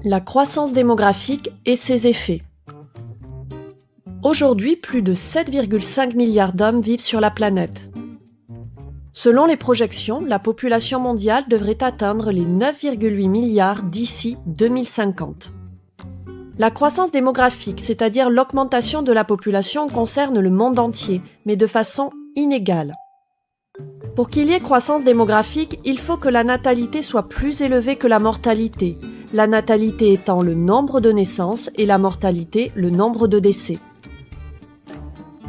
La croissance démographique et ses effets. Aujourd'hui, plus de 7,5 milliards d'hommes vivent sur la planète. Selon les projections, la population mondiale devrait atteindre les 9,8 milliards d'ici 2050. La croissance démographique, c'est-à-dire l'augmentation de la population, concerne le monde entier, mais de façon inégale. Pour qu'il y ait croissance démographique, il faut que la natalité soit plus élevée que la mortalité, la natalité étant le nombre de naissances et la mortalité le nombre de décès.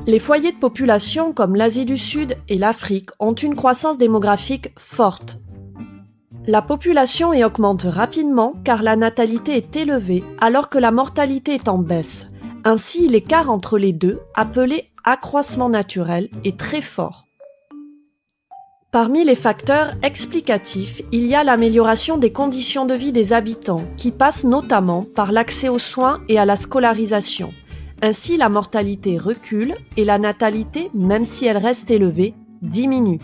Les foyers de population comme l'Asie du Sud et l'Afrique ont une croissance démographique forte. La population y augmente rapidement car la natalité est élevée alors que la mortalité est en baisse. Ainsi, l'écart entre les deux, appelé accroissement naturel, est très fort. Parmi les facteurs explicatifs, il y a l'amélioration des conditions de vie des habitants, qui passe notamment par l'accès aux soins et à la scolarisation. Ainsi, la mortalité recule et la natalité, même si elle reste élevée, diminue.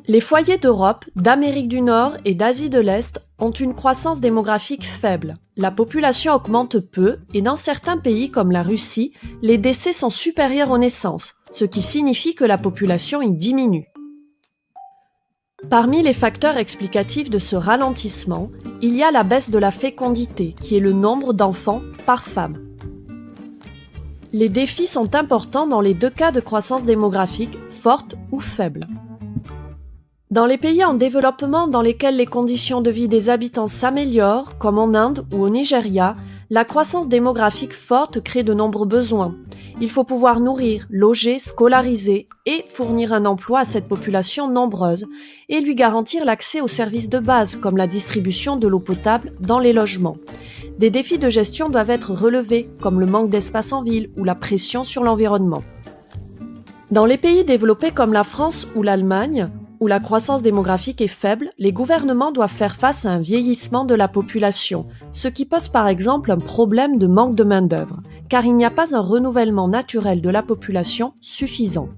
Les foyers d'Europe, d'Amérique du Nord et d'Asie de l'Est ont une croissance démographique faible. La population augmente peu et dans certains pays comme la Russie, les décès sont supérieurs aux naissances, ce qui signifie que la population y diminue. Parmi les facteurs explicatifs de ce ralentissement, il y a la baisse de la fécondité, qui est le nombre d'enfants par femme. Les défis sont importants dans les deux cas de croissance démographique, forte ou faible. Dans les pays en développement dans lesquels les conditions de vie des habitants s'améliorent, comme en Inde ou au Nigeria, la croissance démographique forte crée de nombreux besoins. Il faut pouvoir nourrir, loger, scolariser et fournir un emploi à cette population nombreuse et lui garantir l'accès aux services de base comme la distribution de l'eau potable dans les logements. Des défis de gestion doivent être relevés comme le manque d'espace en ville ou la pression sur l'environnement. Dans les pays développés comme la France ou l'Allemagne, où la croissance démographique est faible, les gouvernements doivent faire face à un vieillissement de la population, ce qui pose par exemple un problème de manque de main-d'œuvre, car il n'y a pas un renouvellement naturel de la population suffisant.